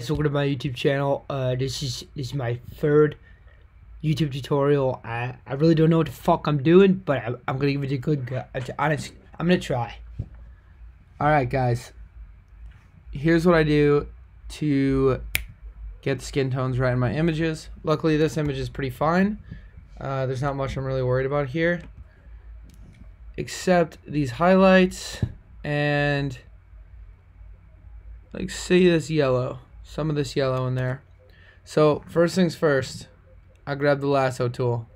guys, welcome to my YouTube channel. This is my third YouTube tutorial. I really don't know what the fuck I'm doing, but I'm gonna give it a good go. Honest, I'm gonna try. Alright guys, here's what I do to get skin tones right in my images. Luckily this image is pretty fine. There's not much I'm really worried about here, except these highlights and like see this yellow, some of this yellow in there. So first things first, I grab the lasso tool.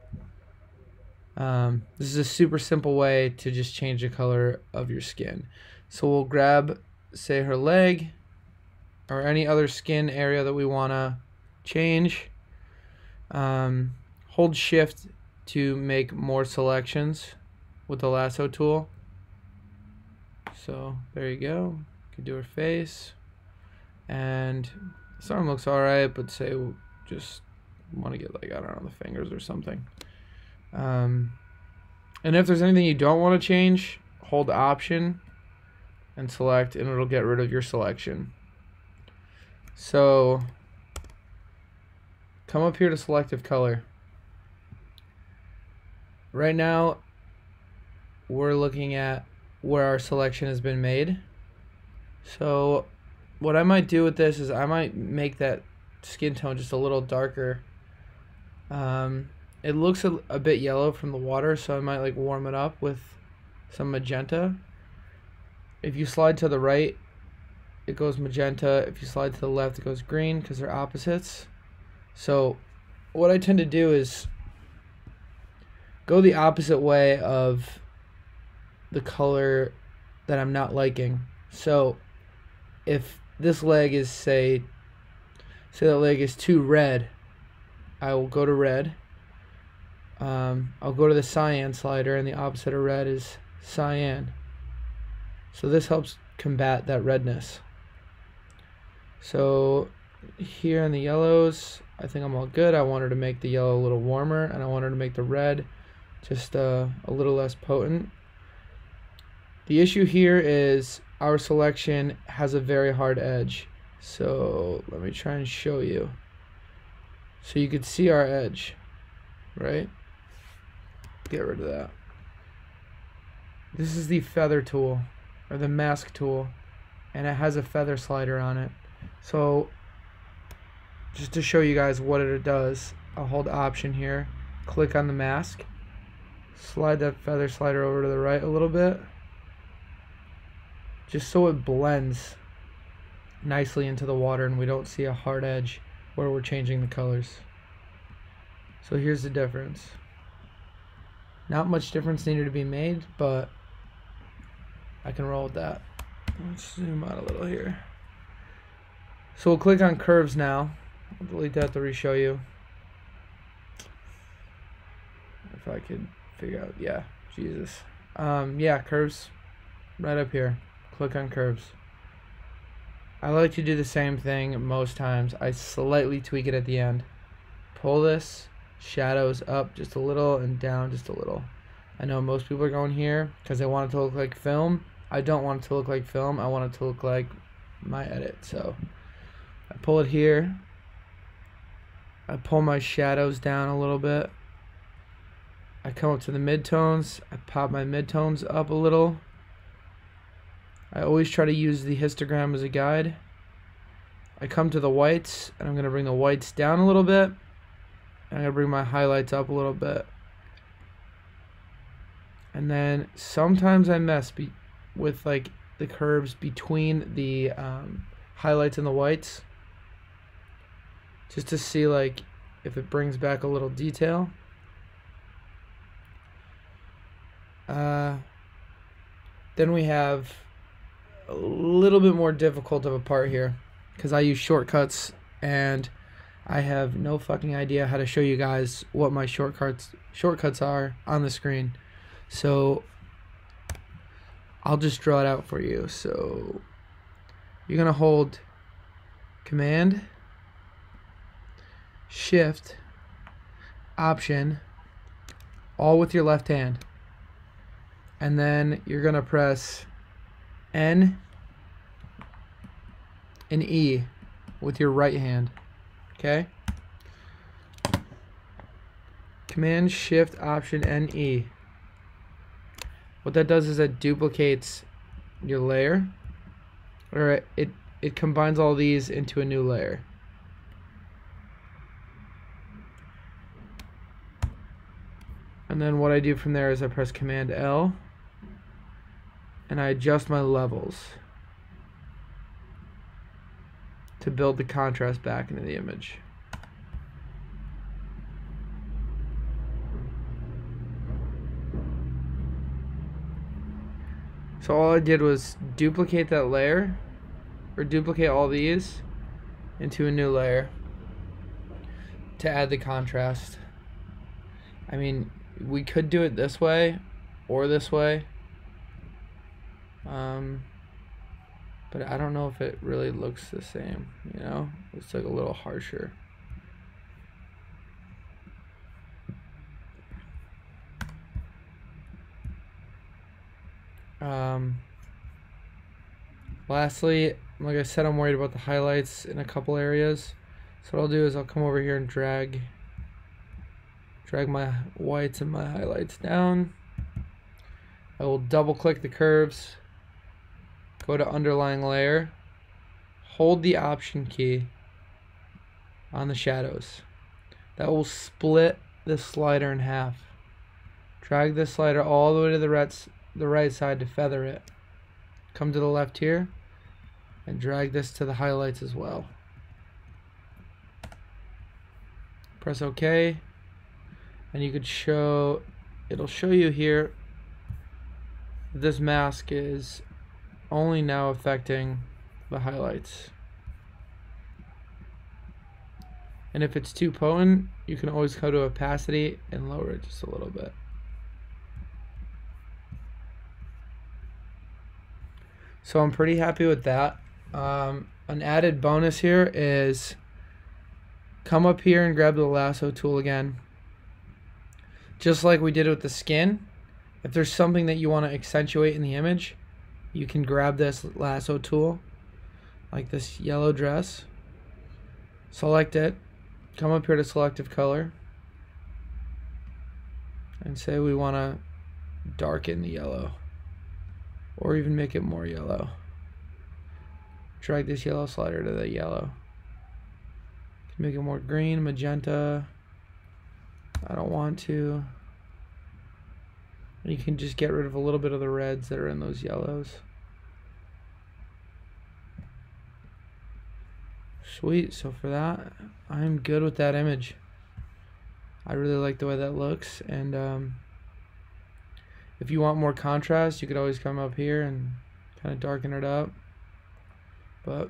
This is a super simple way to just change the color of your skin. So we'll grab, say, her leg or any other skin area that we want to change. Hold shift to make more selections with the lasso tool. So there you go. You can do her face. And this arm looks alright, but say we'll just want to get, like, I don't know, the fingers or something. And if there's anything you don't want to change, hold option and select, and it'll get rid of your selection. So come up here to selective color. Right now we're looking at where our selection has been made. So what I might do with this is I might make that skin tone just a little darker. It looks a bit yellow from the water, so I might like warm it up with some magenta. If you slide to the right, it goes magenta. If you slide to the left, it goes green, because they're opposites. So what I tend to do is go the opposite way of the color that I'm not liking. So if this leg is, say that leg is too red, I will go to red. I'll go to the cyan slider, and the opposite of red is cyan. So this helps combat that redness. So here in the yellows, I think I'm all good. I wanted to make the yellow a little warmer, and I wanted to make the red just a little less potent. The issue here is our selection has a very hard edge. So let me try and show you. So you could see our edge, right? Get rid of that. This is the feather tool, or the mask tool, and it has a feather slider on it. So just to show you guys what it does, I'll hold option here, click on the mask, slide that feather slider over to the right a little bit, just so it blends nicely into the water and we don't see a hard edge where we're changing the colors. So here's the difference. Not much difference needed to be made, but I can roll with that. Let's zoom out a little here. So we'll click on curves now. I'll delete that to re-show you. If I could figure out, yeah, Jesus. Yeah, curves right up here. Click on curves. I like to do the same thing most times. I slightly tweak it at the end. Pull this, shadows up just a little and down just a little. I know most people are going here because they want it to look like film. I don't want it to look like film. I want it to look like my edit. So I pull it here. I pull my shadows down a little bit. I come up to the midtones. I pop my midtones up a little. I always try to use the histogram as a guide. I come to the whites, and I'm going to bring the whites down a little bit. And I'm going to bring my highlights up a little bit. And then sometimes I mess with like the curves between the highlights and the whites, just to see like if it brings back a little detail. Then we have a little bit more difficult of a part here, because I use shortcuts and I have no fucking idea how to show you guys what my shortcuts are on the screen. So I'll just draw it out for you. So you're gonna hold Command, Shift, Option, all with your left hand, and then you're gonna press N and E with your right hand. Okay? Command Shift Option NE. What that does is it duplicates your layer, or it combines all these into a new layer. And then what I do from there is I press Command L and I adjust my levels to build the contrast back into the image. So all I did was duplicate that layer, or duplicate all these into a new layer to add the contrast. I mean, we could do it this way or this way, but I don't know if it really looks the same, you know? It's like a little harsher. Lastly, like I said, I'm worried about the highlights in a couple areas. So what I'll do is I'll come over here and drag my whites and my highlights down. I will double click the curves, go to underlying layer, hold the Option key on the shadows. That will split this slider in half. Drag this slider all the way to the right side to feather it. Come to the left here and drag this to the highlights as well. Press OK, and you could it'll show you here this mask is only now affecting the highlights. And if it's too potent, you can always go to opacity and lower it just a little bit. So I'm pretty happy with that. An added bonus here is come up here and grab the Lasso Tool again. Just like we did with the skin, if there's something that you want to accentuate in the image, you can grab this Lasso Tool, like this yellow dress, select it, come up here to Selective Color, and say we want to darken the yellow, or even make it more yellow. Drag this yellow slider to the yellow. Make it more green, magenta. I don't want to. You can just get rid of a little bit of the reds that are in those yellows. Sweet, so for that, I'm good with that image. I really like the way that looks, and if you want more contrast, you could always come up here and kind of darken it up. But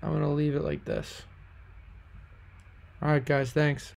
I'm going to leave it like this. Alright guys, thanks.